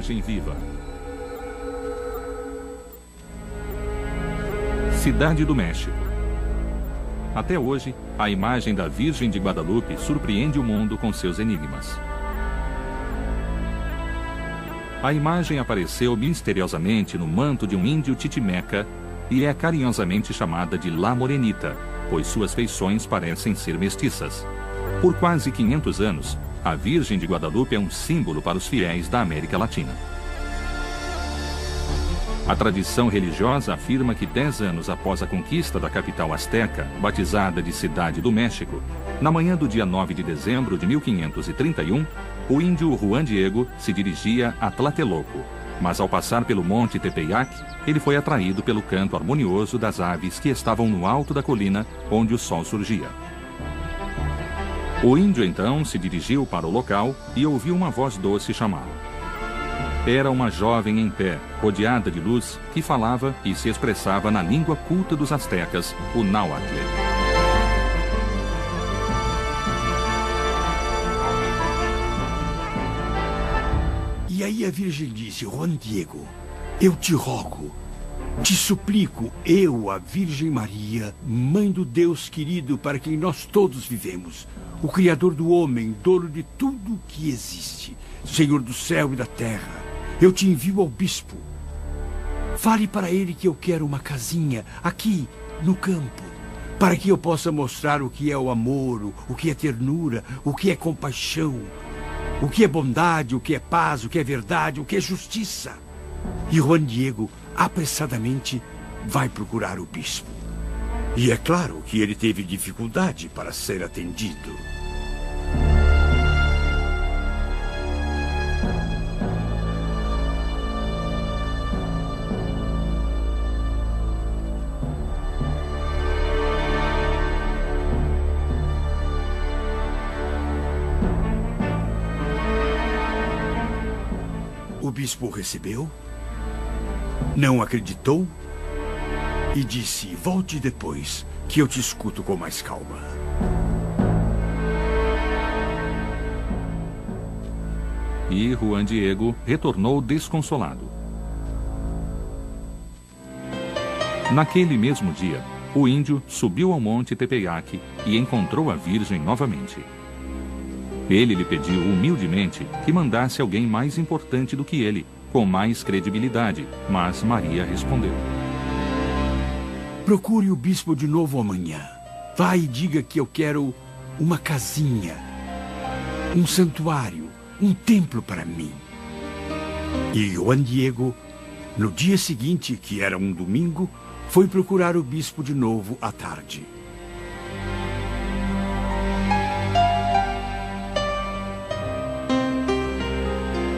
imagem viva. Cidade do México. Até hoje, a imagem da Virgem de Guadalupe surpreende o mundo com seus enigmas. A imagem apareceu misteriosamente no manto de um índio titimeca e é carinhosamente chamada de La Morenita, pois suas feições parecem ser mestiças. Por quase 500 anos, a Virgem de Guadalupe é um símbolo para os fiéis da América Latina. A tradição religiosa afirma que 10 anos após a conquista da capital asteca, batizada de Cidade do México, na manhã do dia 9 de dezembro de 1531, o índio Juan Diego se dirigia a Tlatelolco, mas ao passar pelo monte Tepeyac, ele foi atraído pelo canto harmonioso das aves que estavam no alto da colina onde o sol surgia. O índio então se dirigiu para o local e ouviu uma voz doce chamá-lo. Era uma jovem em pé, rodeada de luz, que falava e se expressava na língua culta dos astecas, o náhuatl. E aí a Virgem disse: Juan Diego, eu te rogo, te suplico, eu, a Virgem Maria, Mãe do Deus querido para quem nós todos vivemos, o Criador do homem, dono de tudo que existe, Senhor do céu e da terra, eu te envio ao bispo. Fale para ele que eu quero uma casinha aqui no campo, para que eu possa mostrar o que é o amor, o que é ternura, o que é compaixão, o que é bondade, o que é paz, o que é verdade, o que é justiça. E Juan Diego apressadamente vai procurar o bispo. E é claro que ele teve dificuldade para ser atendido. O bispo o recebeu, não acreditou e disse: volte depois, que eu te escuto com mais calma. E Juan Diego retornou desconsolado. Naquele mesmo dia, o índio subiu ao monte Tepeyac e encontrou a Virgem novamente. Ele lhe pediu humildemente que mandasse alguém mais importante do que ele, com mais credibilidade, mas Maria respondeu: procure o bispo de novo amanhã. Vá e diga que eu quero uma casinha, um santuário, um templo para mim. E Juan Diego, no dia seguinte, que era um domingo, foi procurar o bispo de novo à tarde.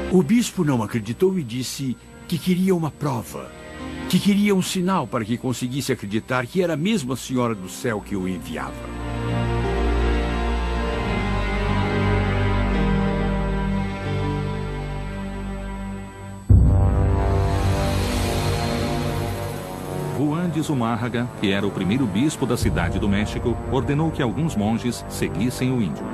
O bispo não acreditou e disse que queria uma prova, que queria um sinal para que conseguisse acreditar que era mesmo a Senhora do Céu que o enviava. Juan de Zumárraga, que era o primeiro bispo da Cidade do México, ordenou que alguns monges seguissem o índio.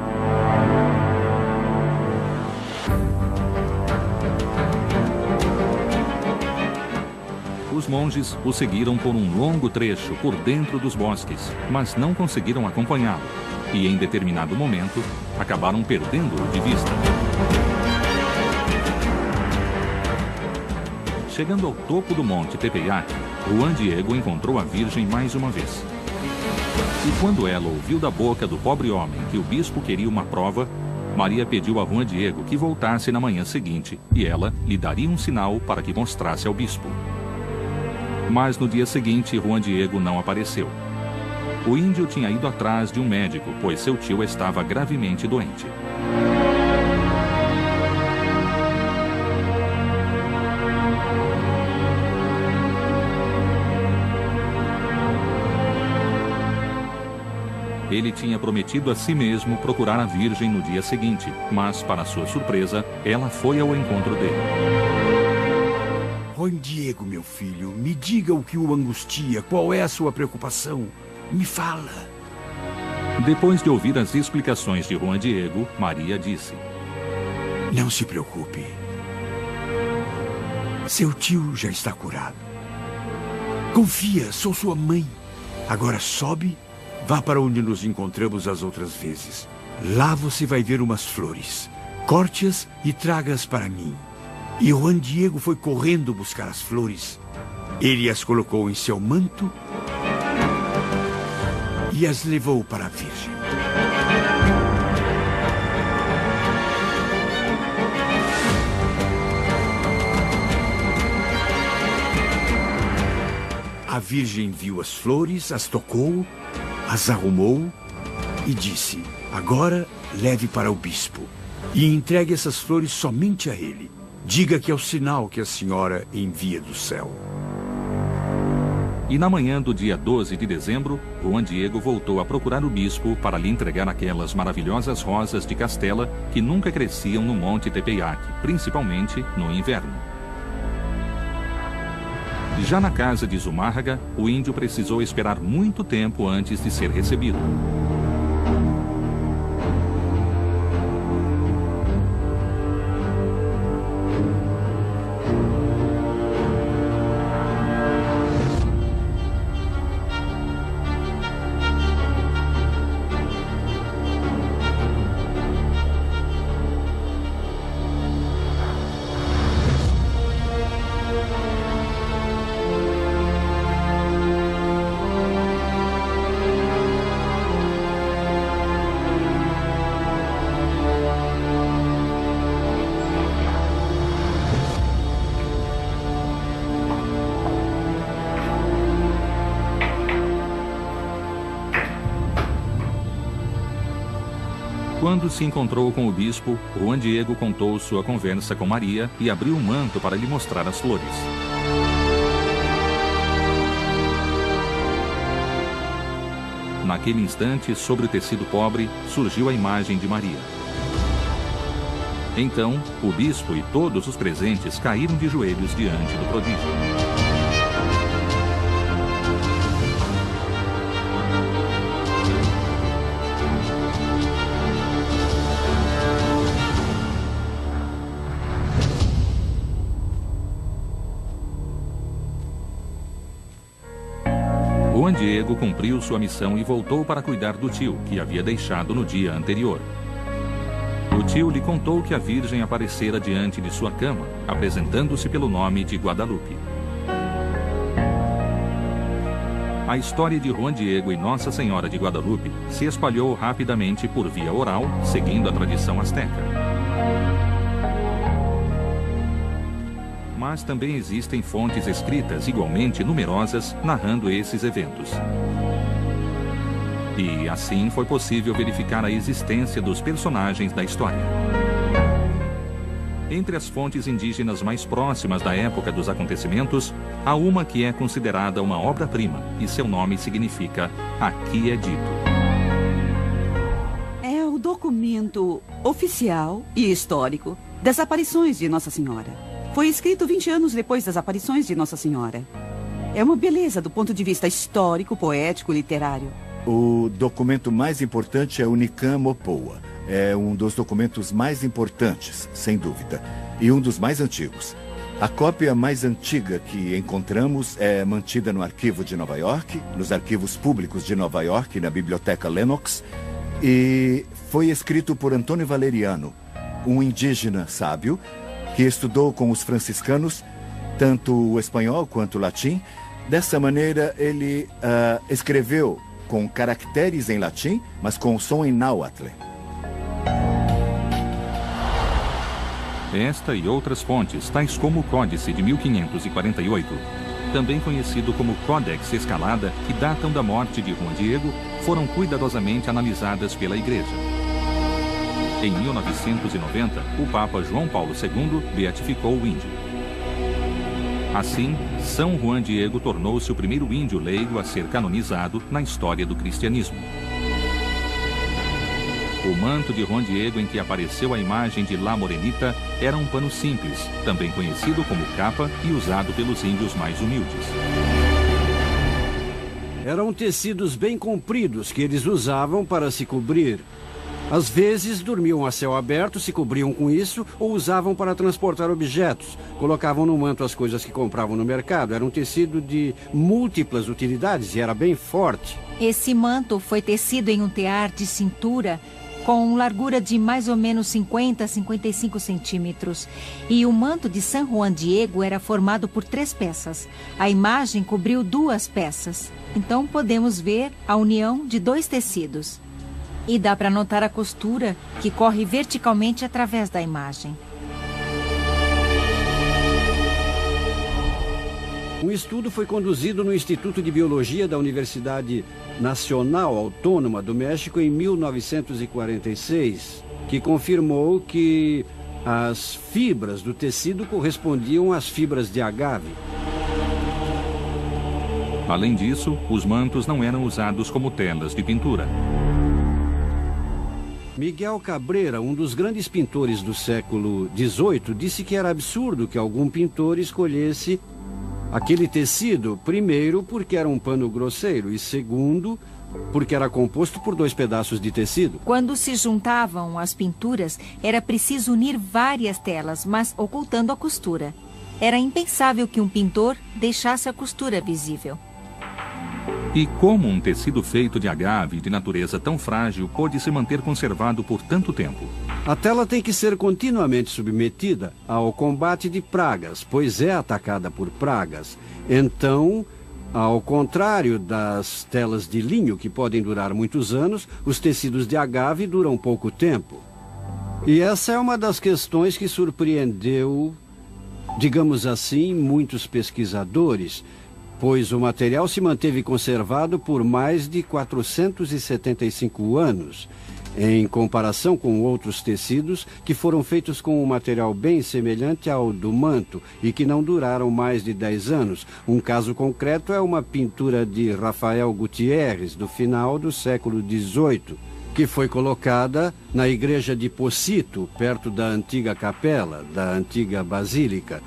Os monges o seguiram por um longo trecho por dentro dos bosques, mas não conseguiram acompanhá-lo, e em determinado momento acabaram perdendo-o de vista. Chegando ao topo do monte Tepeyac, Juan Diego encontrou a Virgem mais uma vez. E quando ela ouviu da boca do pobre homem que o bispo queria uma prova, Maria pediu a Juan Diego que voltasse na manhã seguinte, e ela lhe daria um sinal para que mostrasse ao bispo. Mas no dia seguinte, Juan Diego não apareceu. O índio tinha ido atrás de um médico, pois seu tio estava gravemente doente. Ele tinha prometido a si mesmo procurar a Virgem no dia seguinte, mas, para sua surpresa, ela foi ao encontro dele. Juan Diego, meu filho, me diga o que o angustia, qual é a sua preocupação? Me fala. Depois de ouvir as explicações de Juan Diego, Maria disse: não se preocupe. Seu tio já está curado. Confia, sou sua mãe. Agora sobe, vá para onde nos encontramos as outras vezes. Lá você vai ver umas flores. Corte-as e traga-as para mim. E Juan Diego foi correndo buscar as flores. Ele as colocou em seu manto e as levou para a Virgem. A Virgem viu as flores, as tocou, as arrumou e disse: agora leve para o bispo e entregue essas flores somente a ele. Diga que é o sinal que a senhora envia do céu. E na manhã do dia 12 de dezembro, Juan Diego voltou a procurar o bispo para lhe entregar aquelas maravilhosas rosas de Castela que nunca cresciam no Monte Tepeyac, principalmente no inverno. Já na casa de Zumárraga, o índio precisou esperar muito tempo antes de ser recebido. Quando se encontrou com o bispo, Juan Diego contou sua conversa com Maria e abriu o manto para lhe mostrar as flores. Naquele instante, sobre o tecido pobre, surgiu a imagem de Maria. Então, o bispo e todos os presentes caíram de joelhos diante do prodígio. Juan Diego cumpriu sua missão e voltou para cuidar do tio, que havia deixado no dia anterior. O tio lhe contou que a Virgem aparecera diante de sua cama, apresentando-se pelo nome de Guadalupe. A história de Juan Diego e Nossa Senhora de Guadalupe se espalhou rapidamente por via oral, seguindo a tradição asteca. Mas também existem fontes escritas igualmente numerosas narrando esses eventos. E assim foi possível verificar a existência dos personagens da história. Entre as fontes indígenas mais próximas da época dos acontecimentos, há uma que é considerada uma obra-prima e seu nome significa Aqui é Dito. É o documento oficial e histórico das aparições de Nossa Senhora. Foi escrito 20 anos depois das aparições de Nossa Senhora. É uma beleza do ponto de vista histórico, poético, literário. O documento mais importante é o Nicam Mopoa. É um dos documentos mais importantes, sem dúvida, e um dos mais antigos. A cópia mais antiga que encontramos é mantida no arquivo de Nova York, nos arquivos públicos de Nova York, na Biblioteca Lenox, e foi escrito por Antônio Valeriano, um indígena sábio, que estudou com os franciscanos, tanto o espanhol quanto o latim. Dessa maneira, ele escreveu com caracteres em latim, mas com som em náhuatl. Esta e outras fontes, tais como o Códice de 1548, também conhecido como Codex Escalada, que datam da morte de Juan Diego, foram cuidadosamente analisadas pela Igreja. Em 1990, o Papa João Paulo II beatificou o índio. Assim, São Juan Diego tornou-se o primeiro índio leigo a ser canonizado na história do cristianismo. O manto de Juan Diego em que apareceu a imagem de La Morenita era um pano simples, também conhecido como capa e usado pelos índios mais humildes. Eram tecidos bem compridos que eles usavam para se cobrir. Às vezes, dormiam a céu aberto, se cobriam com isso ou usavam para transportar objetos. Colocavam no manto as coisas que compravam no mercado. Era um tecido de múltiplas utilidades e era bem forte. Esse manto foi tecido em um tear de cintura com largura de mais ou menos 50 a 55 centímetros. E o manto de San Juan Diego era formado por 3 peças. A imagem cobriu 2 peças. Então podemos ver a união de 2 tecidos. E dá para notar a costura que corre verticalmente através da imagem. Um estudo foi conduzido no Instituto de Biologia da Universidade Nacional Autônoma do México em 1946, que confirmou que as fibras do tecido correspondiam às fibras de agave. Além disso, os mantos não eram usados como telas de pintura. Miguel Cabrera, um dos grandes pintores do século XVIII, disse que era absurdo que algum pintor escolhesse aquele tecido, primeiro, porque era um pano grosseiro e, segundo, porque era composto por 2 pedaços de tecido. Quando se juntavam as pinturas, era preciso unir várias telas, mas ocultando a costura. Era impensável que um pintor deixasse a costura visível. E como um tecido feito de agave de natureza tão frágil pôde se manter conservado por tanto tempo? A tela tem que ser continuamente submetida ao combate de pragas, pois é atacada por pragas. Então, ao contrário das telas de linho, que podem durar muitos anos, os tecidos de agave duram pouco tempo. E essa é uma das questões que surpreendeu, digamos assim, muitos pesquisadores, pois o material se manteve conservado por mais de 475 anos, em comparação com outros tecidos que foram feitos com um material bem semelhante ao do manto e que não duraram mais de 10 anos. Um caso concreto é uma pintura de Rafael Gutierrez, do final do século XVIII, que foi colocada na igreja de Pocito, perto da antiga capela, da antiga basílica,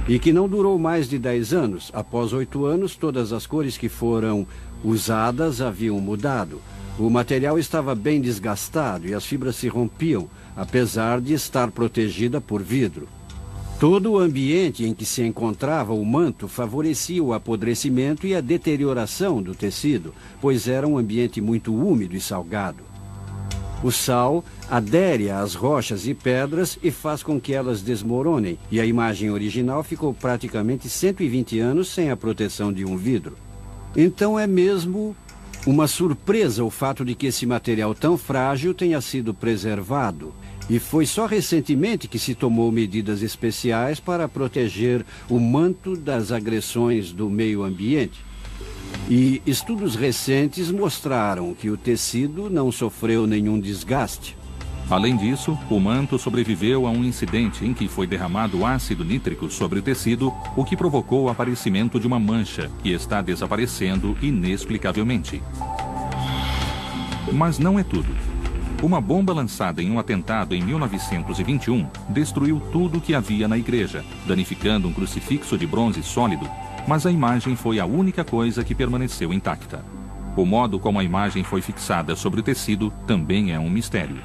e que não durou mais de 10 anos. Após 8 anos, todas as cores que foram usadas haviam mudado. O material estava bem desgastado e as fibras se rompiam, apesar de estar protegida por vidro. Todo o ambiente em que se encontrava o manto favorecia o apodrecimento e a deterioração do tecido, pois era um ambiente muito úmido e salgado. O sal adere às rochas e pedras e faz com que elas desmoronem, e a imagem original ficou praticamente 120 anos sem a proteção de um vidro. Então é mesmo uma surpresa o fato de que esse material tão frágil tenha sido preservado. E foi só recentemente que se tomou medidas especiais para proteger o manto das agressões do meio ambiente. E estudos recentes mostraram que o tecido não sofreu nenhum desgaste. Além disso, o manto sobreviveu a um incidente em que foi derramado ácido nítrico sobre o tecido, o que provocou o aparecimento de uma mancha que está desaparecendo inexplicavelmente. Mas não é tudo. Uma bomba lançada em um atentado em 1921 destruiu tudo o que havia na igreja, danificando um crucifixo de bronze sólido, mas a imagem foi a única coisa que permaneceu intacta. O modo como a imagem foi fixada sobre o tecido também é um mistério.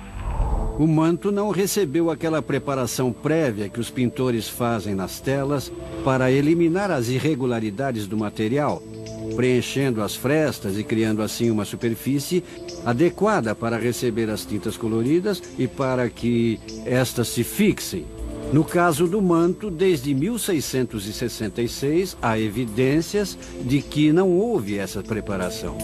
O manto não recebeu aquela preparação prévia que os pintores fazem nas telas para eliminar as irregularidades do material, preenchendo as frestas e criando assim uma superfície adequada para receber as tintas coloridas e para que estas se fixem. No caso do manto, desde 1666, há evidências de que não houve essa preparação.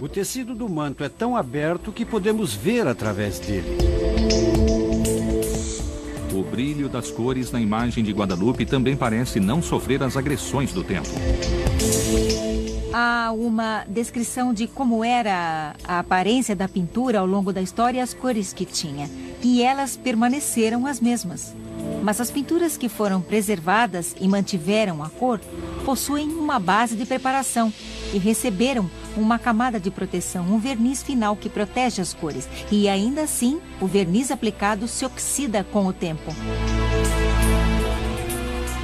O tecido do manto é tão aberto que podemos ver através dele. O brilho das cores na imagem de Guadalupe também parece não sofrer as agressões do tempo. Há uma descrição de como era a aparência da pintura ao longo da história e as cores que tinha. E elas permaneceram as mesmas. Mas as pinturas que foram preservadas e mantiveram a cor possuem uma base de preparação e receberam uma camada de proteção, um verniz final que protege as cores. E ainda assim, o verniz aplicado se oxida com o tempo.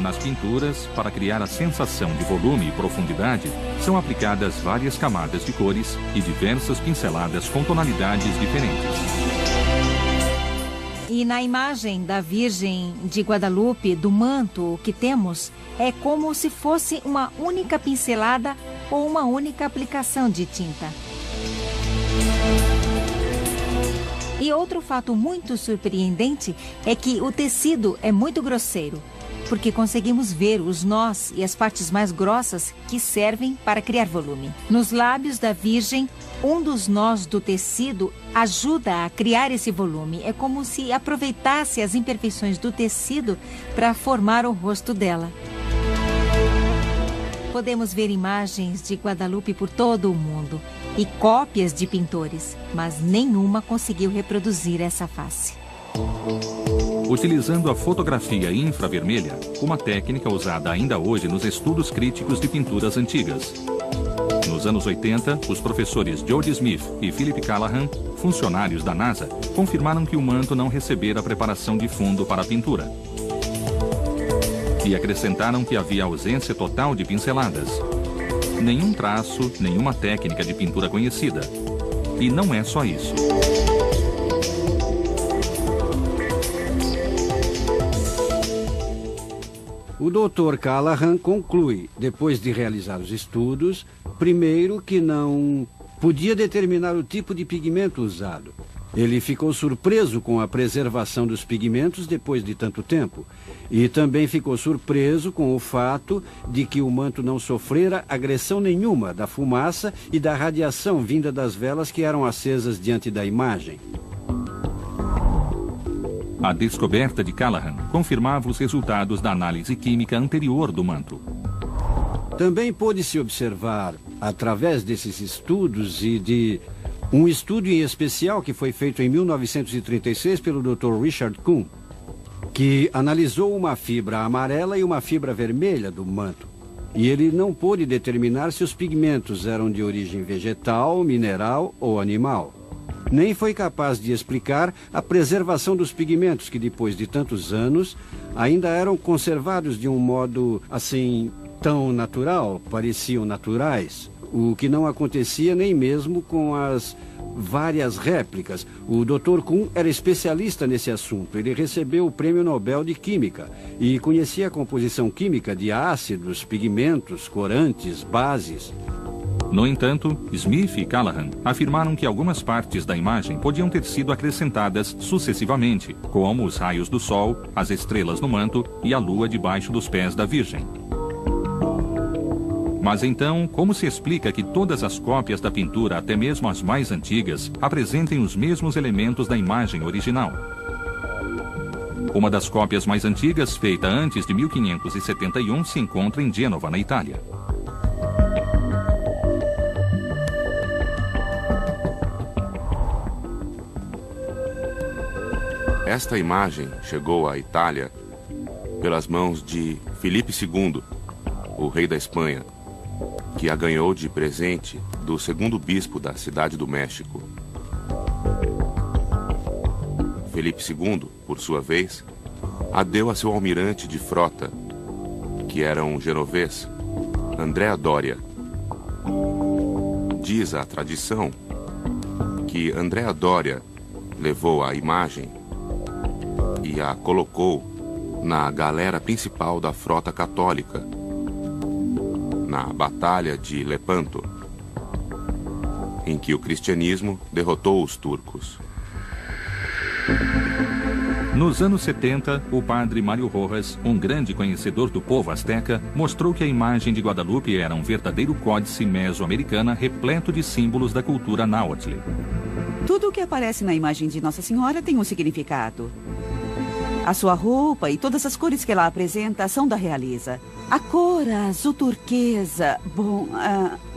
Nas pinturas, para criar a sensação de volume e profundidade, são aplicadas várias camadas de cores e diversas pinceladas com tonalidades diferentes. E na imagem da Virgem de Guadalupe, do manto que temos, é como se fosse uma única pincelada ou uma única aplicação de tinta. E outro fato muito surpreendente é que o tecido é muito grosseiro, porque conseguimos ver os nós e as partes mais grossas que servem para criar volume. Nos lábios da Virgem, um dos nós do tecido ajuda a criar esse volume. É como se aproveitasse as imperfeições do tecido para formar o rosto dela. Podemos ver imagens de Guadalupe por todo o mundo e cópias de pintores, mas nenhuma conseguiu reproduzir essa face. Utilizando a fotografia infravermelha, uma técnica usada ainda hoje nos estudos críticos de pinturas antigas. Nos anos 80, os professores Jody Smith e Philip Callahan, funcionários da NASA, confirmaram que o manto não recebera preparação de fundo para a pintura. E acrescentaram que havia ausência total de pinceladas. Nenhum traço, nenhuma técnica de pintura conhecida. E não é só isso. O Dr. Callahan conclui, depois de realizar os estudos, primeiro que não podia determinar o tipo de pigmento usado. Ele ficou surpreso com a preservação dos pigmentos depois de tanto tempo. E também ficou surpreso com o fato de que o manto não sofrera agressão nenhuma da fumaça e da radiação vinda das velas que eram acesas diante da imagem. A descoberta de Callahan confirmava os resultados da análise química anterior do manto. Também pôde-se observar, através desses estudos e de um estudo em especial que foi feito em 1936 pelo Dr. Richard Kuhn, que analisou uma fibra amarela e uma fibra vermelha do manto. E ele não pôde determinar se os pigmentos eram de origem vegetal, mineral ou animal. Nem foi capaz de explicar a preservação dos pigmentos que, depois de tantos anos, ainda eram conservados de um modo, assim, tão natural, pareciam naturais, o que não acontecia nem mesmo com as várias réplicas. O Dr. Kuhn era especialista nesse assunto. Ele recebeu o Prêmio Nobel de Química e conhecia a composição química de ácidos, pigmentos, corantes, bases. No entanto, Smith e Callahan afirmaram que algumas partes da imagem podiam ter sido acrescentadas sucessivamente, como os raios do sol, as estrelas no manto e a lua debaixo dos pés da Virgem. Mas então, como se explica que todas as cópias da pintura, até mesmo as mais antigas, apresentem os mesmos elementos da imagem original? Uma das cópias mais antigas, feita antes de 1571, se encontra em Gênova, na Itália. Esta imagem chegou à Itália pelas mãos de Filipe II, o rei da Espanha, que a ganhou de presente do segundo bispo da Cidade do México. Filipe II, por sua vez, a deu a seu almirante de frota, que era um genovês, Andrea Doria. Diz a tradição que Andrea Doria levou a imagem e a colocou na galera principal da frota católica, na Batalha de Lepanto, em que o cristianismo derrotou os turcos. Nos anos 70, o padre Mário Rojas, um grande conhecedor do povo azteca, mostrou que a imagem de Guadalupe era um verdadeiro códice mesoamericana repleto de símbolos da cultura náhuatl. Tudo o que aparece na imagem de Nossa Senhora tem um significado. A sua roupa e todas as cores que ela apresenta são da realeza. A cor azul turquesa,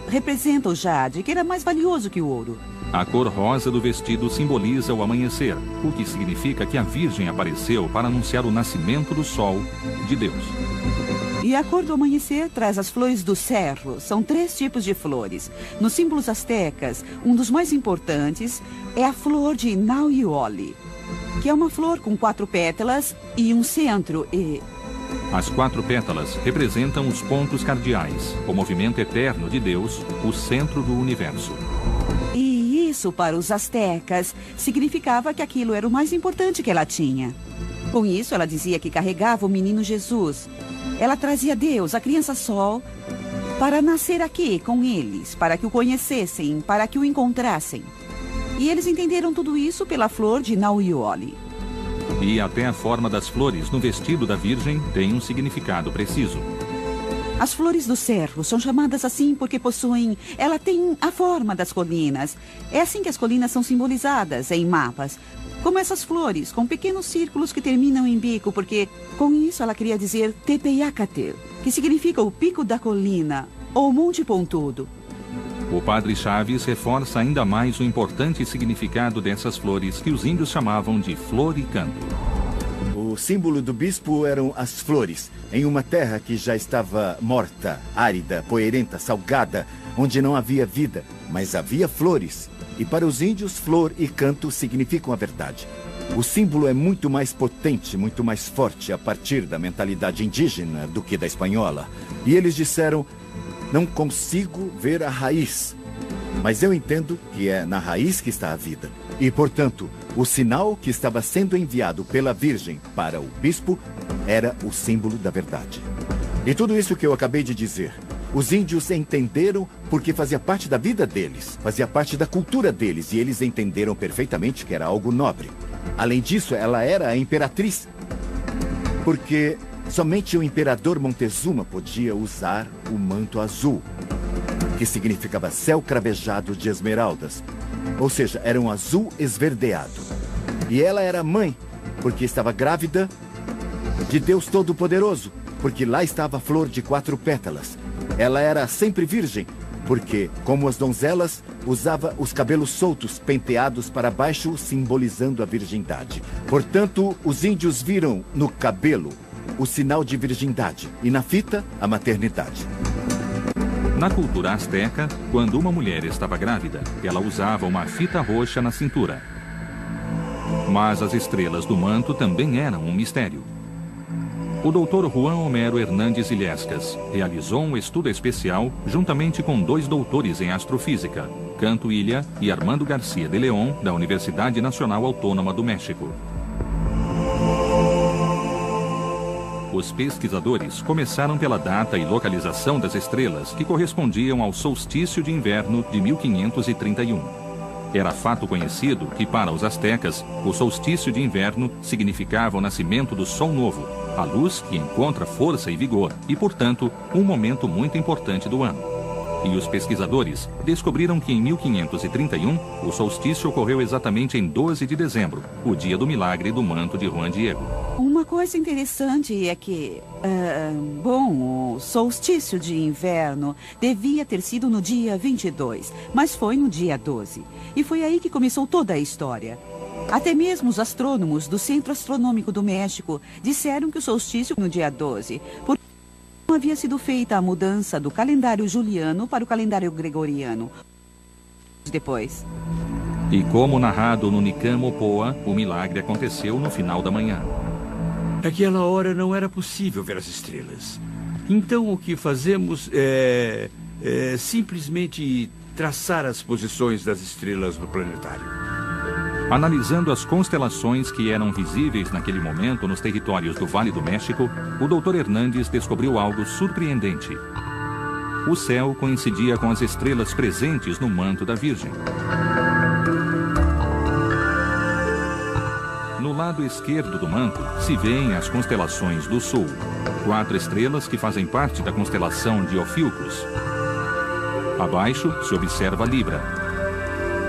representa o jade, que era mais valioso que o ouro. A cor rosa do vestido simboliza o amanhecer, o que significa que a Virgem apareceu para anunciar o nascimento do sol de Deus. E a cor do amanhecer traz as flores do cerro. São 3 tipos de flores. Nos símbolos astecas, um dos mais importantes é a flor de Nauioli, que é uma flor com 4 pétalas e um centro. As 4 pétalas representam os pontos cardeais, o movimento eterno de Deus, o centro do universo. E isso, para os astecas, significava que aquilo era o mais importante que ela tinha. Com isso, ela dizia que carregava o menino Jesus. Ela trazia Deus, a criança Sol, para nascer aqui com eles, para que o conhecessem, para que o encontrassem. E eles entenderam tudo isso pela flor de Nauioli. E até a forma das flores no vestido da Virgem tem um significado preciso. As flores do cerro são chamadas assim porque possuem... Ela tem a forma das colinas. É assim que as colinas são simbolizadas em mapas. Como essas flores, com pequenos círculos que terminam em bico, porque com isso ela queria dizer Tepeyacatel, que significa o pico da colina, ou Monte Pontudo. O padre Chaves reforça ainda mais o importante significado dessas flores que os índios chamavam de flor e canto. O símbolo do bispo eram as flores, em uma terra que já estava morta, árida, poeirenta, salgada, onde não havia vida, mas havia flores. E para os índios, flor e canto significam a verdade. O símbolo é muito mais potente, muito mais forte a partir da mentalidade indígena do que da espanhola. E eles disseram: não consigo ver a raiz, mas eu entendo que é na raiz que está a vida. E, portanto, o sinal que estava sendo enviado pela Virgem para o bispo era o símbolo da verdade. E tudo isso que eu acabei de dizer, os índios entenderam porque fazia parte da vida deles, fazia parte da cultura deles, e eles entenderam perfeitamente que era algo nobre. Além disso, ela era a imperatriz, porque somente o imperador Montezuma podia usar o manto azul, que significava céu cravejado de esmeraldas, ou seja, era um azul esverdeado. E ela era mãe, porque estava grávida de Deus Todo-Poderoso, porque lá estava a flor de 4 pétalas. Ela era sempre virgem, porque, como as donzelas, usava os cabelos soltos, penteados para baixo, simbolizando a virgindade. Portanto, os índios viram no cabelo o sinal de virgindade e na fita, a maternidade. Na cultura asteca, quando uma mulher estava grávida, ela usava uma fita roxa na cintura. Mas as estrelas do manto também eram um mistério. O Dr. Juan Homero Hernandes Illescas realizou um estudo especial juntamente com 2 doutores em astrofísica, Canto Ilha e Armando Garcia de León, da Universidade Nacional Autônoma do México. Os pesquisadores começaram pela data e localização das estrelas que correspondiam ao solstício de inverno de 1531. Era fato conhecido que, para os astecas, o solstício de inverno significava o nascimento do Sol Novo, a luz que encontra força e vigor e, portanto, um momento muito importante do ano. E os pesquisadores descobriram que em 1531 o solstício ocorreu exatamente em 12 de dezembro, o dia do milagre do manto de Juan Diego. Uma coisa interessante é que, o solstício de inverno devia ter sido no dia 22, mas foi no dia 12. E foi aí que começou toda a história. Até mesmo os astrônomos do Centro Astronômico do México disseram que o solstício no dia 12, porque não havia sido feita a mudança do calendário juliano para o calendário gregoriano. Depois. E como narrado no Nicam Mopoa, o milagre aconteceu no final da manhã. Naquela hora não era possível ver as estrelas. Então o que fazemos é simplesmente traçar as posições das estrelas no planetário. Analisando as constelações que eram visíveis naquele momento nos territórios do Vale do México, o Dr. Hernandes descobriu algo surpreendente. O céu coincidia com as estrelas presentes no manto da Virgem. No lado esquerdo do manto se vêem as constelações do Sul, 4 estrelas que fazem parte da constelação de Ophiuchus. Abaixo se observa Libra.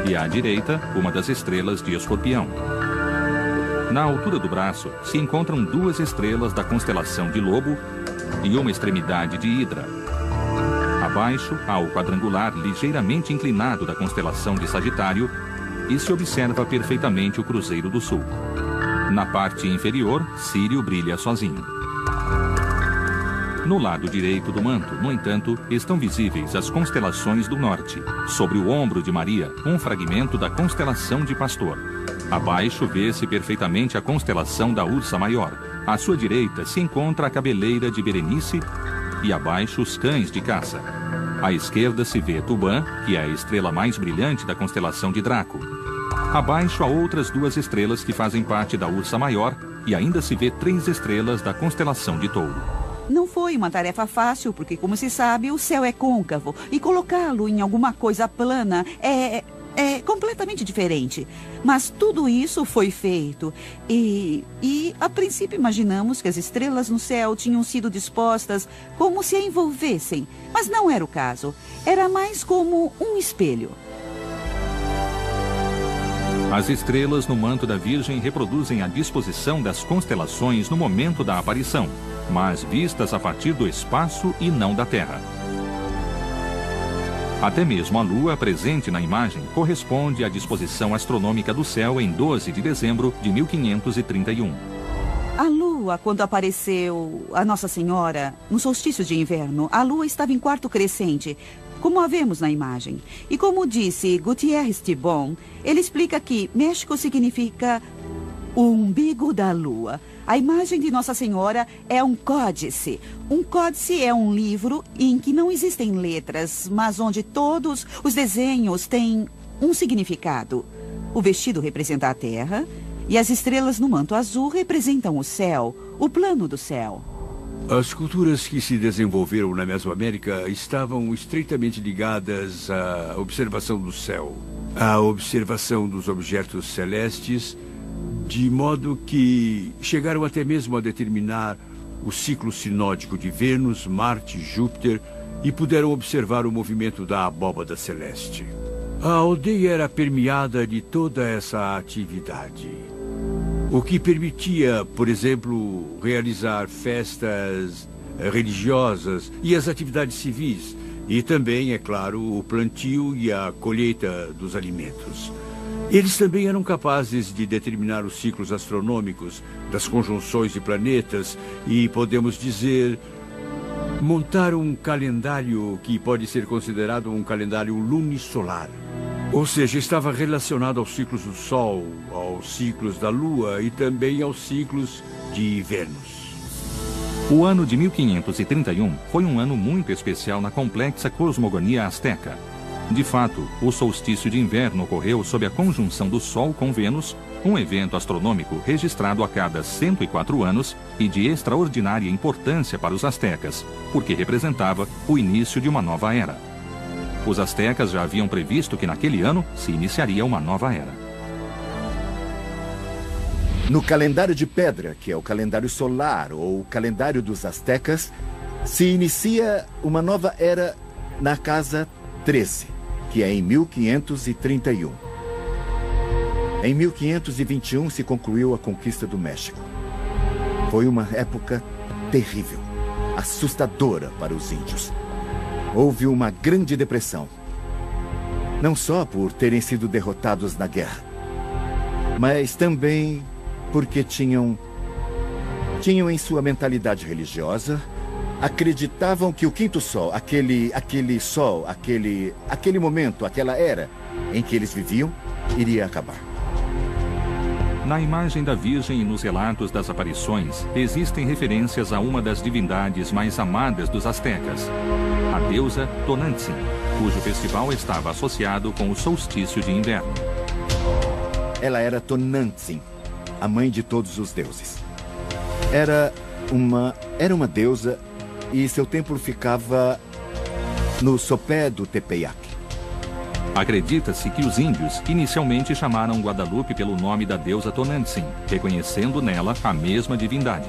E à direita, uma das estrelas de Escorpião. Na altura do braço, se encontram 2 estrelas da constelação de Lobo e uma extremidade de Hidra. Abaixo, há o quadrangular ligeiramente inclinado da constelação de Sagitário e se observa perfeitamente o Cruzeiro do Sul. Na parte inferior, Sírio brilha sozinho. No lado direito do manto, no entanto, estão visíveis as constelações do norte. Sobre o ombro de Maria, um fragmento da constelação de Pastor. Abaixo vê-se perfeitamente a constelação da Ursa Maior. À sua direita se encontra a cabeleira de Berenice e abaixo os cães de caça. À esquerda se vê Tubã, que é a estrela mais brilhante da constelação de Draco. Abaixo há outras 2 estrelas que fazem parte da Ursa Maior e ainda se vê 3 estrelas da constelação de Touro. Não foi uma tarefa fácil, porque, como se sabe, o céu é côncavo e colocá-lo em alguma coisa plana é completamente diferente. Mas tudo isso foi feito e a princípio imaginamos que as estrelas no céu tinham sido dispostas como se a envolvessem. Mas não era o caso. Era mais como um espelho. As estrelas no manto da Virgem reproduzem a disposição das constelações no momento da aparição, mas vistas a partir do espaço e não da Terra. Até mesmo a Lua, presente na imagem, corresponde à disposição astronômica do céu em 12 de dezembro de 1531. A Lua, quando apareceu a Nossa Senhora no solstício de inverno, a Lua estava em quarto crescente, como a vemos na imagem. E como disse Gutierrez Tibon, ele explica que México significa o umbigo da Lua. A imagem de Nossa Senhora é um códice. Um códice é um livro em que não existem letras, mas onde todos os desenhos têm um significado. O vestido representa a terra e as estrelas no manto azul representam o céu, o plano do céu. As culturas que se desenvolveram na Mesoamérica estavam estreitamente ligadas à observação do céu, à observação dos objetos celestes, de modo que chegaram até mesmo a determinar o ciclo sinódico de Vênus, Marte, Júpiter e puderam observar o movimento da abóbada celeste. A aldeia era permeada de toda essa atividade, o que permitia, por exemplo, realizar festas religiosas e as atividades civis, e também, é claro, o plantio e a colheita dos alimentos. Eles também eram capazes de determinar os ciclos astronômicos das conjunções de planetas e, podemos dizer, montar um calendário que pode ser considerado um calendário lunisolar. Ou seja, estava relacionado aos ciclos do Sol, aos ciclos da Lua e também aos ciclos de Vênus. O ano de 1531 foi um ano muito especial na complexa cosmogonia azteca. De fato, o solstício de inverno ocorreu sob a conjunção do Sol com Vênus, um evento astronômico registrado a cada 104 anos e de extraordinária importância para os astecas, porque representava o início de uma nova era. Os astecas já haviam previsto que naquele ano se iniciaria uma nova era. No calendário de pedra, que é o calendário solar ou o calendário dos astecas, se inicia uma nova era na casa 13, que é em 1531. Em 1521 se concluiu a conquista do México. Foi uma época terrível, assustadora para os índios. Houve uma grande depressão, não só por terem sido derrotados na guerra, mas também porque tinham em sua mentalidade religiosa, acreditavam que o quinto sol, aquele momento, aquela era em que eles viviam, iria acabar. Na imagem da Virgem e nos relatos das aparições, existem referências a uma das divindades mais amadas dos astecas, a deusa Tonantzin, cujo festival estava associado com o solstício de inverno. Ela era Tonantzin, a mãe de todos os deuses. Era uma deusa e seu templo ficava no sopé do Tepeyac. Acredita-se que os índios inicialmente chamaram Guadalupe pelo nome da deusa Tonantzin, reconhecendo nela a mesma divindade.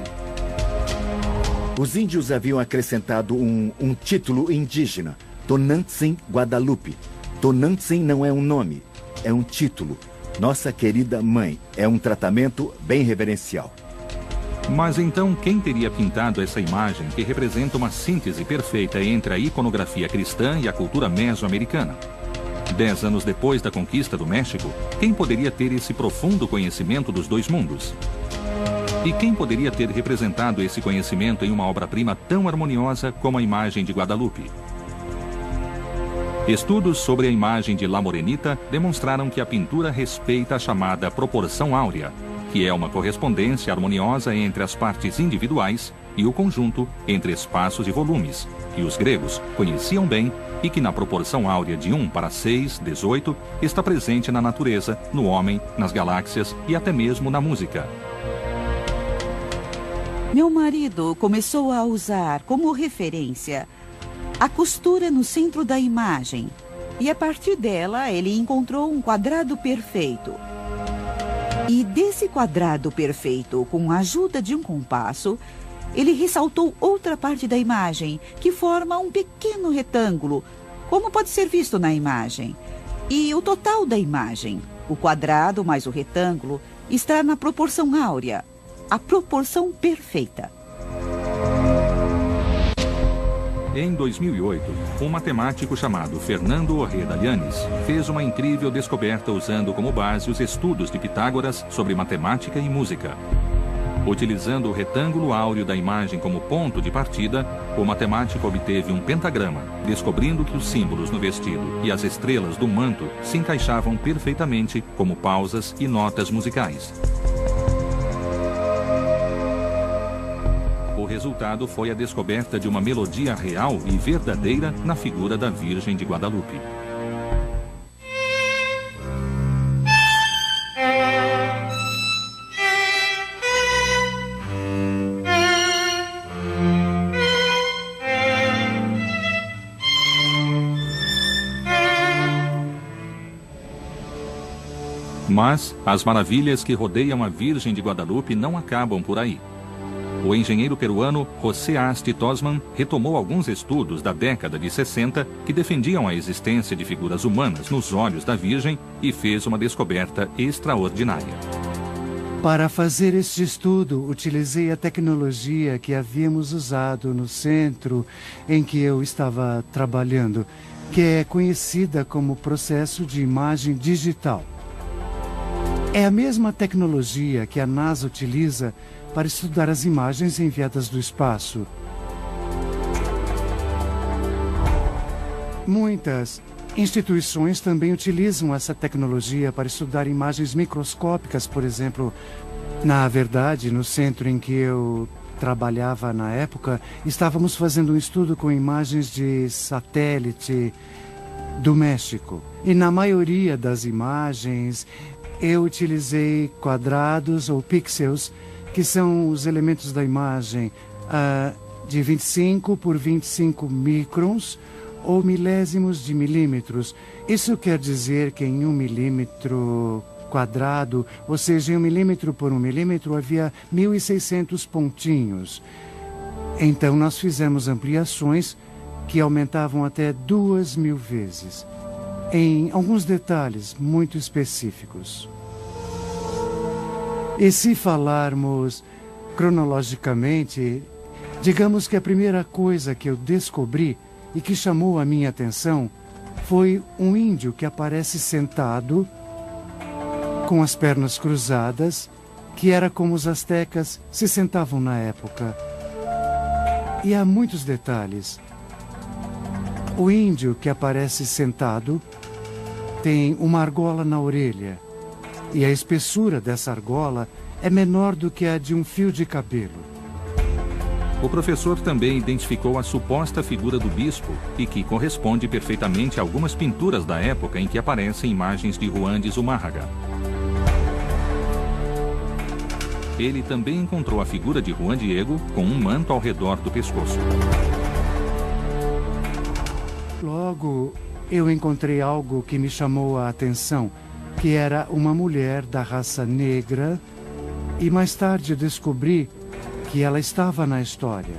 Os índios haviam acrescentado um título indígena, Tonantzin Guadalupe. Tonantzin não é um nome, é um título. Nossa querida mãe, é um tratamento bem reverencial. Mas então quem teria pintado essa imagem que representa uma síntese perfeita entre a iconografia cristã e a cultura mesoamericana? 10 anos depois da conquista do México, quem poderia ter esse profundo conhecimento dos dois mundos? E quem poderia ter representado esse conhecimento em uma obra-prima tão harmoniosa como a imagem de Guadalupe? Estudos sobre a imagem de La Morenita demonstraram que a pintura respeita a chamada proporção áurea, que é uma correspondência harmoniosa entre as partes individuais e o conjunto entre espaços e volumes, que os gregos conheciam bem e que na proporção áurea de 1:6, está presente na natureza, no homem, nas galáxias e até mesmo na música. Meu marido começou a usar como referência a costura no centro da imagem. E a partir dela, ele encontrou um quadrado perfeito. E desse quadrado perfeito, com a ajuda de um compasso, ele ressaltou outra parte da imagem, que forma um pequeno retângulo, como pode ser visto na imagem. E o total da imagem, o quadrado mais o retângulo, está na proporção áurea, a proporção perfeita. Em 2008, um matemático chamado Fernando Ojeda Llanes fez uma incrível descoberta usando como base os estudos de Pitágoras sobre matemática e música. Utilizando o retângulo áureo da imagem como ponto de partida, o matemático obteve um pentagrama, descobrindo que os símbolos no vestido e as estrelas do manto se encaixavam perfeitamente como pausas e notas musicais. O resultado foi a descoberta de uma melodia real e verdadeira na figura da Virgem de Guadalupe. Mas as maravilhas que rodeiam a Virgem de Guadalupe não acabam por aí. O engenheiro peruano José Asti Tosman retomou alguns estudos da década de 60 que defendiam a existência de figuras humanas nos olhos da Virgem e fez uma descoberta extraordinária. Para fazer este estudo, utilizei a tecnologia que havíamos usado no centro em que eu estava trabalhando, que é conhecida como processo de imagem digital. É a mesma tecnologia que a NASA utiliza para estudar as imagens enviadas do espaço. Muitas instituições também utilizam essa tecnologia para estudar imagens microscópicas, por exemplo. Na verdade, no centro em que eu trabalhava na época, estávamos fazendo um estudo com imagens de satélite do México. E na maioria das imagens, eu utilizei quadrados ou pixels, que são os elementos da imagem de 25 por 25 microns ou milésimos de milímetros. Isso quer dizer que em 1 milímetro quadrado, ou seja, em 1 milímetro por 1 milímetro, havia 1.600 pontinhos. Então nós fizemos ampliações que aumentavam até 2.000 vezes, em alguns detalhes muito específicos. E se falarmos cronologicamente, digamos que a primeira coisa que eu descobri e que chamou a minha atenção foi um índio que aparece sentado, com as pernas cruzadas, que era como os astecas se sentavam na época. E há muitos detalhes. O índio que aparece sentado tem uma argola na orelha. E a espessura dessa argola é menor do que a de um fio de cabelo. O professor também identificou a suposta figura do bispo e que corresponde perfeitamente a algumas pinturas da época em que aparecem imagens de Juan de Zumárraga. Ele também encontrou a figura de Juan Diego com um manto ao redor do pescoço. Logo, eu encontrei algo que me chamou a atenção, que era uma mulher da raça negra, e mais tarde descobri que ela estava na história.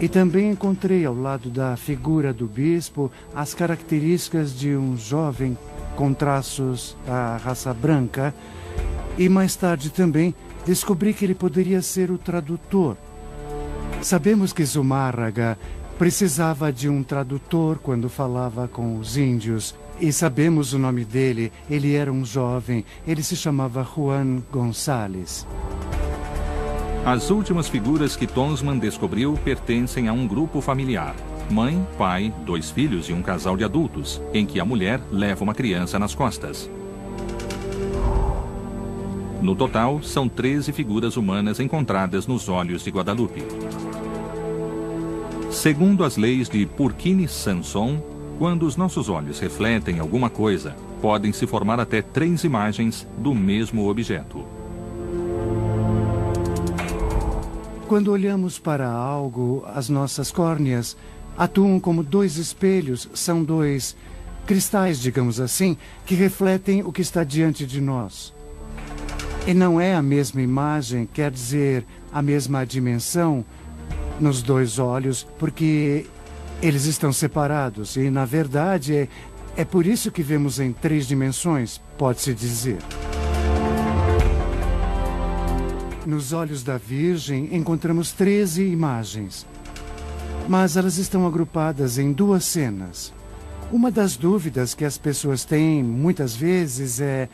E também encontrei ao lado da figura do bispo as características de um jovem com traços da raça branca, e mais tarde também descobri que ele poderia ser o tradutor. Sabemos que Zumárraga precisava de um tradutor quando falava com os índios. E sabemos o nome dele, ele era um jovem, ele se chamava Juan González. As últimas figuras que Tosman descobriu pertencem a um grupo familiar, Mãe, pai, 2 filhos e um casal de adultos, em que a mulher leva uma criança nas costas. No total, são 13 figuras humanas encontradas nos olhos de Guadalupe. Segundo as leis de Purkinje-Sanson, quando os nossos olhos refletem alguma coisa, podem se formar até 3 imagens do mesmo objeto. Quando olhamos para algo, as nossas córneas atuam como 2 espelhos, são 2 cristais, digamos assim, que refletem o que está diante de nós. E não é a mesma imagem, quer dizer, a mesma dimensão nos 2 olhos, porque eles estão separados. E, na verdade, é por isso que vemos em 3 dimensões, pode-se dizer. Nos olhos da Virgem encontramos 13 imagens, mas elas estão agrupadas em 2 cenas. Uma das dúvidas que as pessoas têm muitas vezes é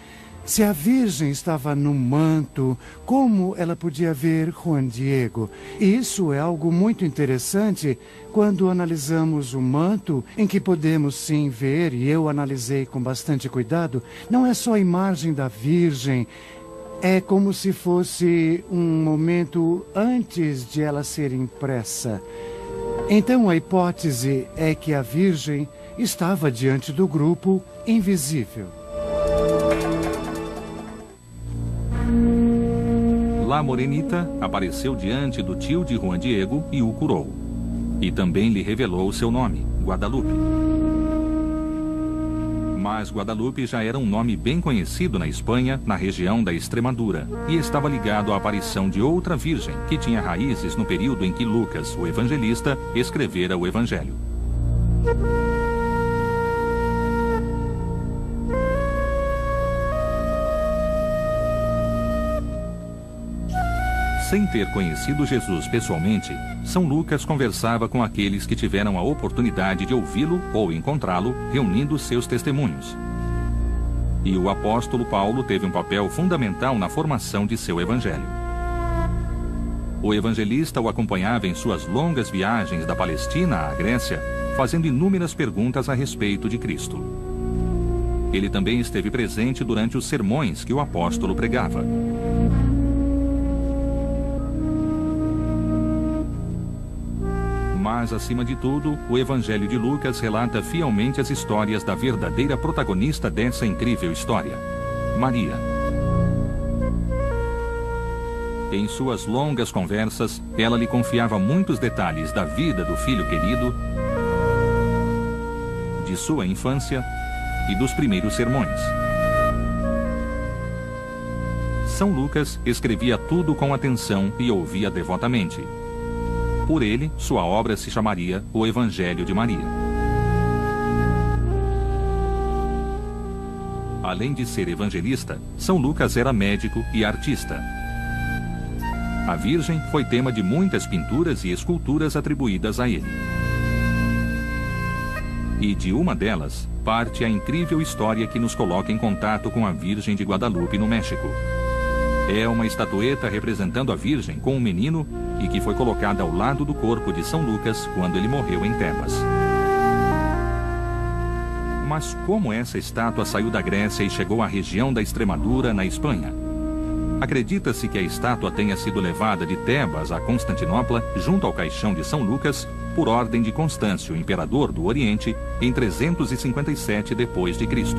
se a Virgem estava no manto, como ela podia ver Juan Diego. E isso é algo muito interessante quando analisamos o manto, em que podemos sim ver, e eu analisei com bastante cuidado, não é só a imagem da Virgem, é como se fosse um momento antes de ela ser impressa. Então a hipótese é que a Virgem estava diante do grupo invisível. La Morenita apareceu diante do tio de Juan Diego e o curou. E também lhe revelou seu nome, Guadalupe. Mas Guadalupe já era um nome bem conhecido na Espanha, na região da Extremadura, e estava ligado à aparição de outra virgem que tinha raízes no período em que Lucas, o evangelista, escrevera o Evangelho. Sem ter conhecido Jesus pessoalmente, São Lucas conversava com aqueles que tiveram a oportunidade de ouvi-lo ou encontrá-lo, reunindo seus testemunhos. E o apóstolo Paulo teve um papel fundamental na formação de seu evangelho. O evangelista o acompanhava em suas longas viagens da Palestina à Grécia, fazendo inúmeras perguntas a respeito de Cristo. Ele também esteve presente durante os sermões que o apóstolo pregava. Mas, acima de tudo, o Evangelho de Lucas relata fielmente as histórias da verdadeira protagonista dessa incrível história, Maria. Em suas longas conversas, ela lhe confiava muitos detalhes da vida do filho querido, de sua infância e dos primeiros sermões. São Lucas escrevia tudo com atenção e ouvia devotamente. Por ele, sua obra se chamaria O Evangelho de Maria. Além de ser evangelista, São Lucas era médico e artista. A Virgem foi tema de muitas pinturas e esculturas atribuídas a ele. E de uma delas, parte a incrível história que nos coloca em contato com a Virgem de Guadalupe, no México. É uma estatueta representando a Virgem com um menino e que foi colocada ao lado do corpo de São Lucas quando ele morreu em Tebas. Mas como essa estátua saiu da Grécia e chegou à região da Extremadura, na Espanha? Acredita-se que a estátua tenha sido levada de Tebas a Constantinopla, junto ao caixão de São Lucas, por ordem de Constâncio, imperador do Oriente, em 357 d.C.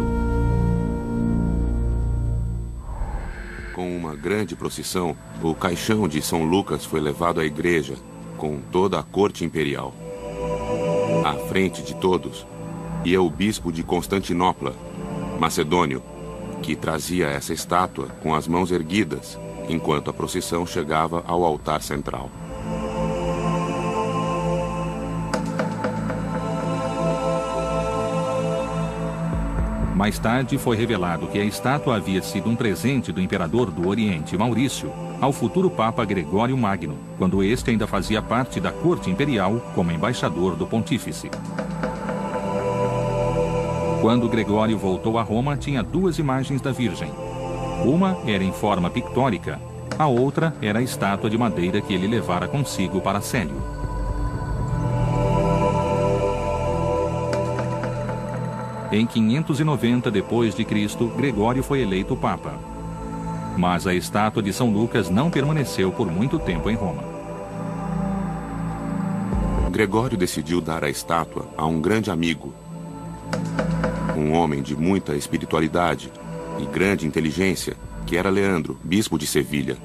Com uma grande procissão, o caixão de São Lucas foi levado à igreja, com toda a corte imperial. À frente de todos, ia o bispo de Constantinopla, Macedônio, que trazia essa estátua com as mãos erguidas, enquanto a procissão chegava ao altar central. Mais tarde foi revelado que a estátua havia sido um presente do imperador do Oriente, Maurício, ao futuro Papa Gregório Magno, quando este ainda fazia parte da corte imperial como embaixador do pontífice. Quando Gregório voltou a Roma, tinha 2 imagens da Virgem. Uma era em forma pictórica, a outra era a estátua de madeira que ele levara consigo para Célio. Em 590 d.C., Gregório foi eleito Papa. Mas a estátua de São Lucas não permaneceu por muito tempo em Roma. Gregório decidiu dar a estátua a um grande amigo, um homem de muita espiritualidade e grande inteligência, que era Leandro, bispo de Sevilha.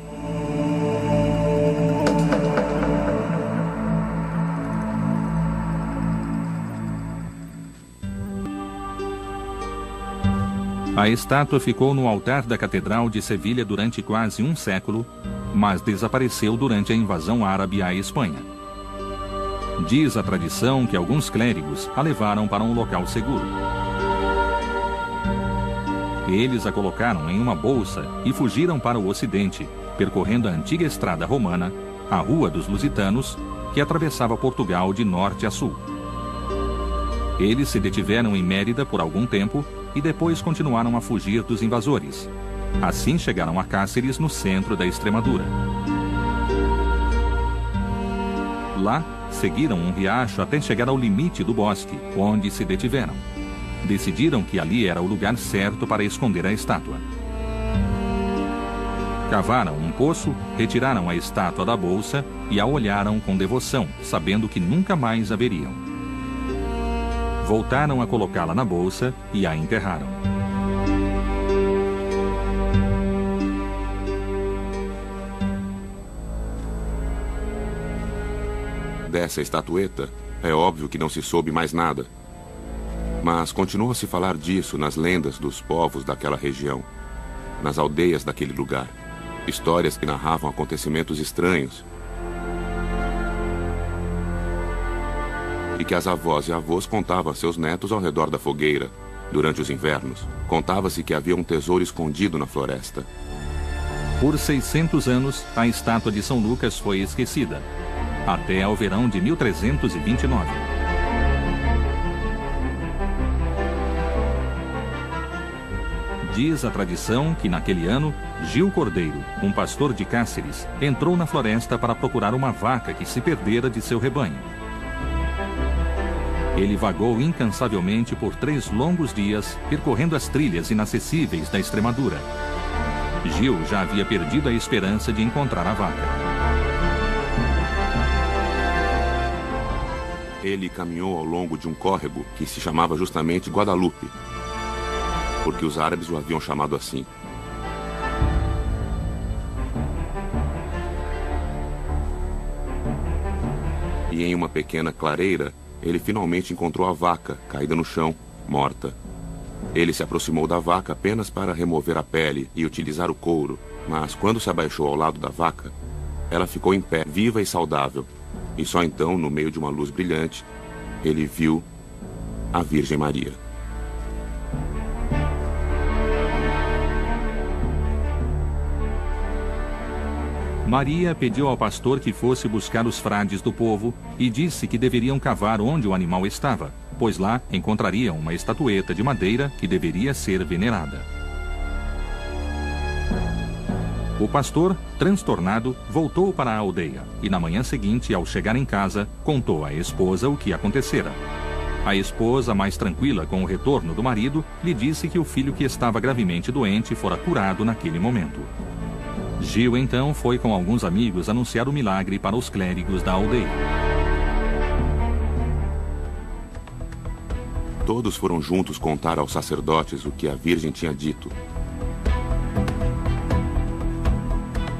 A estátua ficou no altar da Catedral de Sevilha durante quase um século, mas desapareceu durante a invasão árabe à Espanha. Diz a tradição que alguns clérigos a levaram para um local seguro. Eles a colocaram em uma bolsa e fugiram para o ocidente, percorrendo a antiga estrada romana, a Rua dos Lusitanos, que atravessava Portugal de norte a sul. Eles se detiveram em Mérida por algum tempo e depois continuaram a fugir dos invasores. Assim chegaram a Cáceres, no centro da Extremadura. Lá, seguiram um riacho até chegar ao limite do bosque, onde se detiveram. Decidiram que ali era o lugar certo para esconder a estátua. Cavaram um poço, retiraram a estátua da bolsa e a olharam com devoção, sabendo que nunca mais a veriam. Voltaram a colocá-la na bolsa e a enterraram. Dessa estatueta, é óbvio que não se soube mais nada. Mas continuou a se falar disso nas lendas dos povos daquela região, nas aldeias daquele lugar. Histórias que narravam acontecimentos estranhos. E que as avós e avós contavam a seus netos ao redor da fogueira. Durante os invernos, contava-se que havia um tesouro escondido na floresta. Por 600 anos, a estátua de São Lucas foi esquecida, até ao verão de 1329. Diz a tradição que, naquele ano, Gil Cordeiro, um pastor de Cáceres, entrou na floresta para procurar uma vaca que se perdera de seu rebanho. Ele vagou incansavelmente por 3 longos dias, percorrendo as trilhas inacessíveis da Extremadura. Gil já havia perdido a esperança de encontrar a vaca. Ele caminhou ao longo de um córrego que se chamava justamente Guadalupe, porque os árabes o haviam chamado assim. E em uma pequena clareira, ele finalmente encontrou a vaca, caída no chão, morta. Ele se aproximou da vaca apenas para remover a pele e utilizar o couro, mas quando se abaixou ao lado da vaca, ela ficou em pé, viva e saudável. E só então, no meio de uma luz brilhante, ele viu a Virgem Maria. Maria pediu ao pastor que fosse buscar os frades do povo e disse que deveriam cavar onde o animal estava, pois lá encontrariam uma estatueta de madeira que deveria ser venerada. O pastor, transtornado, voltou para a aldeia e na manhã seguinte, ao chegar em casa, contou à esposa o que acontecera. A esposa, mais tranquila com o retorno do marido, lhe disse que o filho que estava gravemente doente fora curado naquele momento. Gil, então, foi com alguns amigos anunciar o milagre para os clérigos da aldeia. Todos foram juntos contar aos sacerdotes o que a Virgem tinha dito.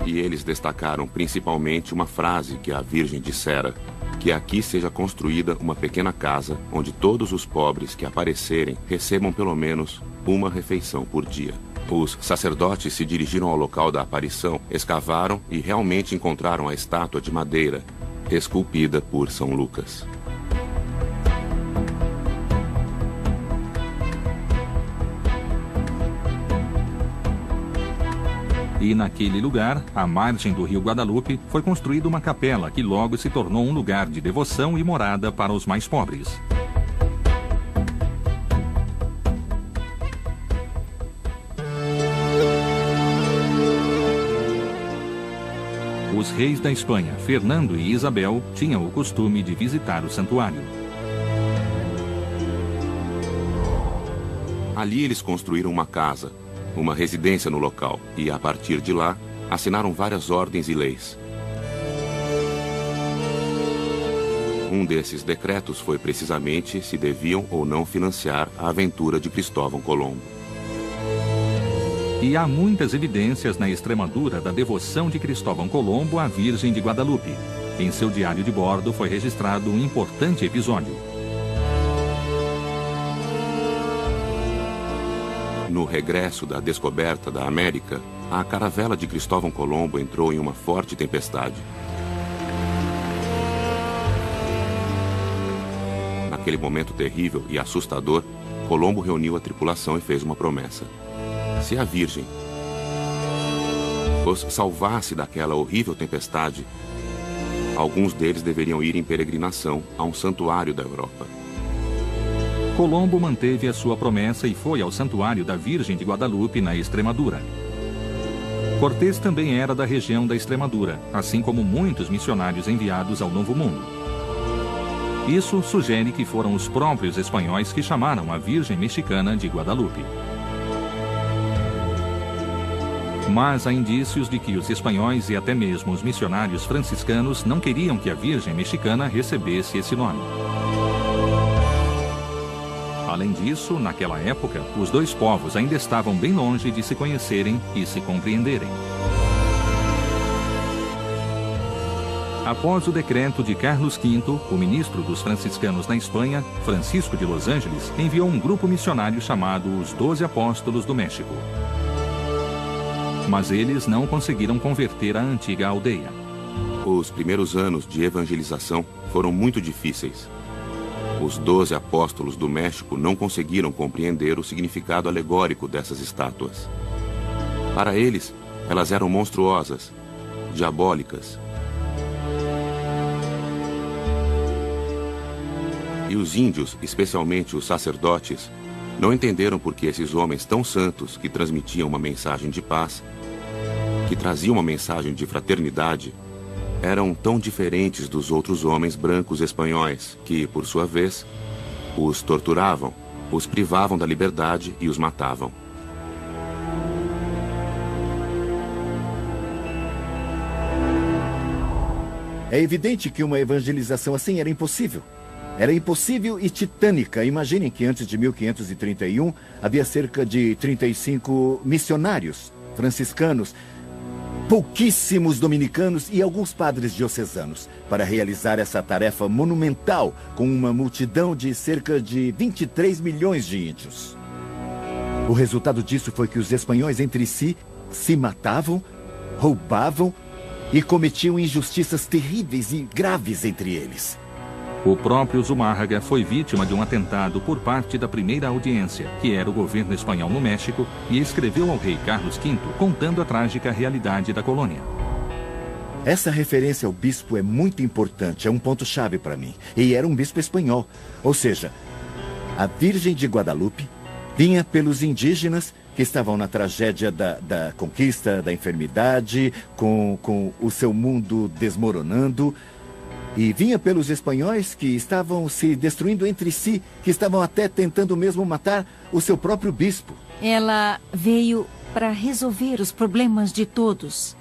E eles destacaram principalmente uma frase que a Virgem dissera: que aqui seja construída uma pequena casa onde todos os pobres que aparecerem recebam pelo menos uma refeição por dia. Os sacerdotes se dirigiram ao local da aparição, escavaram e realmente encontraram a estátua de madeira, esculpida por São Lucas. E naquele lugar, à margem do rio Guadalupe, foi construída uma capela que logo se tornou um lugar de devoção e morada para os mais pobres. Os reis da Espanha, Fernando e Isabel, tinham o costume de visitar o santuário. Ali eles construíram uma casa, uma residência no local, e a partir de lá, assinaram várias ordens e leis. Um desses decretos foi precisamente se deviam ou não financiar a aventura de Cristóvão Colombo. E há muitas evidências na Extremadura da devoção de Cristóvão Colombo à Virgem de Guadalupe. Em seu diário de bordo foi registrado um importante episódio. No regresso da descoberta da América, a caravela de Cristóvão Colombo entrou em uma forte tempestade. Naquele momento terrível e assustador, Colombo reuniu a tripulação e fez uma promessa. Se a Virgem os salvasse daquela horrível tempestade, alguns deles deveriam ir em peregrinação a um santuário da Europa. Colombo manteve a sua promessa e foi ao santuário da Virgem de Guadalupe, na Extremadura. Cortés também era da região da Extremadura, assim como muitos missionários enviados ao Novo Mundo. Isso sugere que foram os próprios espanhóis que chamaram a Virgem Mexicana de Guadalupe. Mas há indícios de que os espanhóis e até mesmo os missionários franciscanos não queriam que a Virgem Mexicana recebesse esse nome. Além disso, naquela época, os dois povos ainda estavam bem longe de se conhecerem e se compreenderem. Após o decreto de Carlos V, o ministro dos franciscanos na Espanha, Francisco de Los Angeles, enviou um grupo missionário chamado os 12 Apóstolos do México. Mas eles não conseguiram converter a antiga aldeia. Os primeiros anos de evangelização foram muito difíceis. Os 12 apóstolos do México não conseguiram compreender o significado alegórico dessas estátuas. Para eles, elas eram monstruosas, diabólicas. E os índios, especialmente os sacerdotes, não entenderam por que esses homens tão santos que transmitiam uma mensagem de paz, que traziam uma mensagem de fraternidade, eram tão diferentes dos outros homens brancos espanhóis que, por sua vez, os torturavam, os privavam da liberdade e os matavam. É evidente que uma evangelização assim era impossível. Era impossível e titânica. Imaginem que antes de 1531 havia cerca de 35 missionários franciscanos, pouquíssimos dominicanos e alguns padres diocesanos para realizar essa tarefa monumental com uma multidão de cerca de 23 milhões de índios. O resultado disso foi que os espanhóis entre si se matavam, roubavam e cometiam injustiças terríveis e graves entre eles. O próprio Zumárraga foi vítima de um atentado por parte da primeira audiência, que era o governo espanhol no México, e escreveu ao rei Carlos V contando a trágica realidade da colônia. Essa referência ao bispo é muito importante, é um ponto-chave para mim. E era um bispo espanhol, ou seja, a Virgem de Guadalupe vinha pelos indígenas que estavam na tragédia da conquista, da enfermidade, com o seu mundo desmoronando. E vinha pelos espanhóis que estavam se destruindo entre si, que estavam até tentando mesmo matar o seu próprio bispo. Ela veio para resolver os problemas de todos,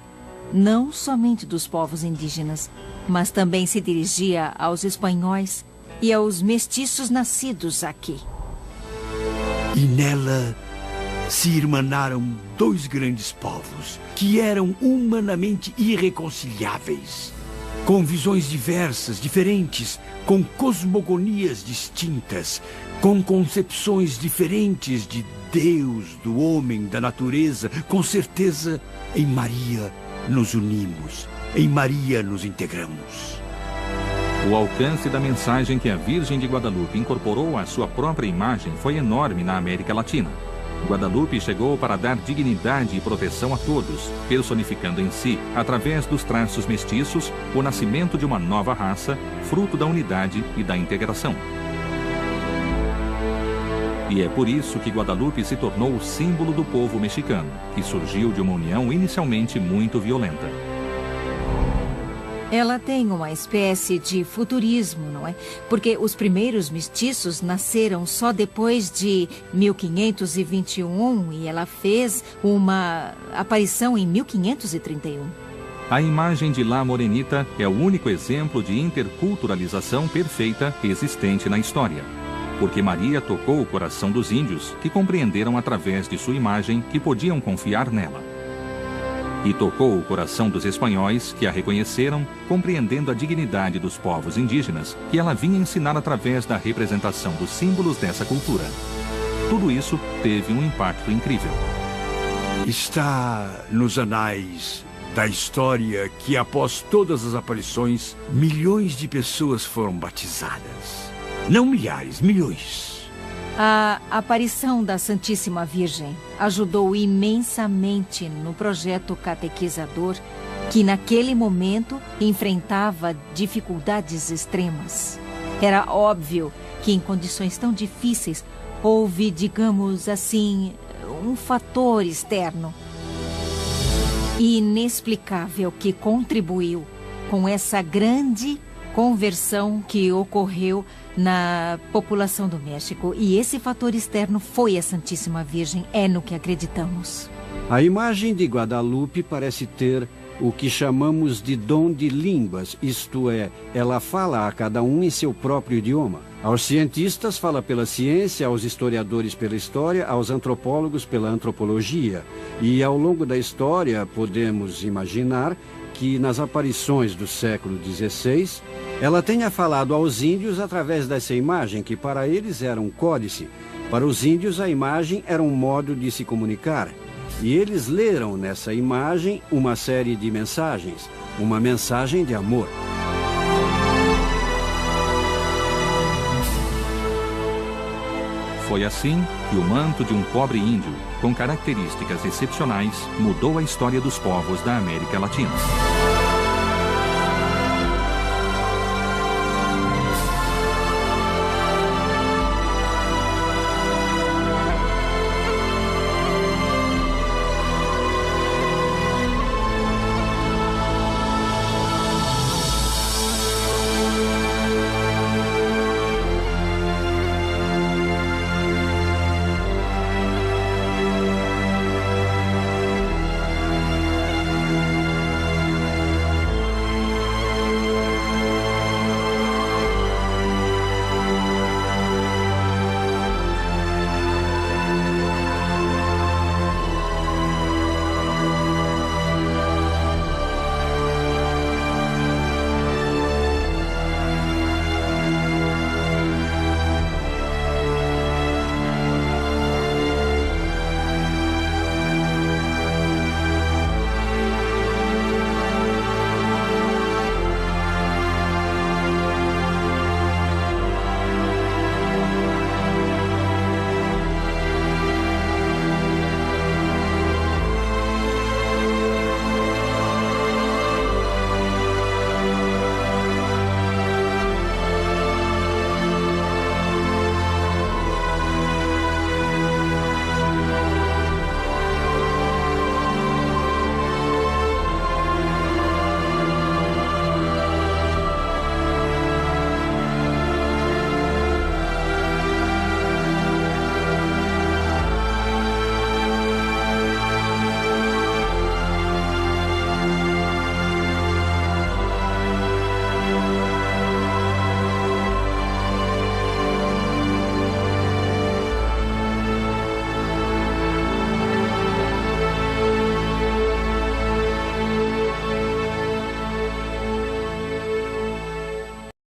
não somente dos povos indígenas, mas também se dirigia aos espanhóis e aos mestiços nascidos aqui. E nela se irmanaram dois grandes povos que eram humanamente irreconciliáveis, com visões diversas, diferentes, com cosmogonias distintas, com concepções diferentes de Deus, do homem, da natureza. Com certeza, em Maria nos unimos, em Maria nos integramos. O alcance da mensagem que a Virgem de Guadalupe incorporou à sua própria imagem foi enorme na América Latina. Guadalupe chegou para dar dignidade e proteção a todos, personificando em si, através dos traços mestiços, o nascimento de uma nova raça, fruto da unidade e da integração. E é por isso que Guadalupe se tornou o símbolo do povo mexicano, que surgiu de uma união inicialmente muito violenta. Ela tem uma espécie de futurismo, não é? Porque os primeiros mestiços nasceram só depois de 1521 e ela fez uma aparição em 1531. A imagem de La Morenita é o único exemplo de interculturalização perfeita existente na história. Porque Maria tocou o coração dos índios, que compreenderam através de sua imagem que podiam confiar nela. E tocou o coração dos espanhóis, que a reconheceram, compreendendo a dignidade dos povos indígenas, que ela vinha ensinar através da representação dos símbolos dessa cultura. Tudo isso teve um impacto incrível. Está nos anais da história que, após todas as aparições, milhões de pessoas foram batizadas. Não milhares, milhões. A aparição da Santíssima Virgem ajudou imensamente no projeto catequizador, que naquele momento enfrentava dificuldades extremas. Era óbvio que em condições tão difíceis houve, digamos assim, um fator externo e inexplicável que contribuiu com essa grande conversão que ocorreu na população do México. E esse fator externo foi a Santíssima Virgem, é no que acreditamos. A imagem de Guadalupe parece ter o que chamamos de dom de línguas, isto é, ela fala a cada um em seu próprio idioma. Aos cientistas fala pela ciência, aos historiadores pela história, aos antropólogos pela antropologia. E ao longo da história podemos imaginar que nas aparições do século XVI, ela tenha falado aos índios através dessa imagem, que para eles era um códice. Para os índios, a imagem era um modo de se comunicar. E eles leram nessa imagem uma série de mensagens, uma mensagem de amor. Foi assim que o manto de um pobre índio, com características excepcionais, mudou a história dos povos da América Latina.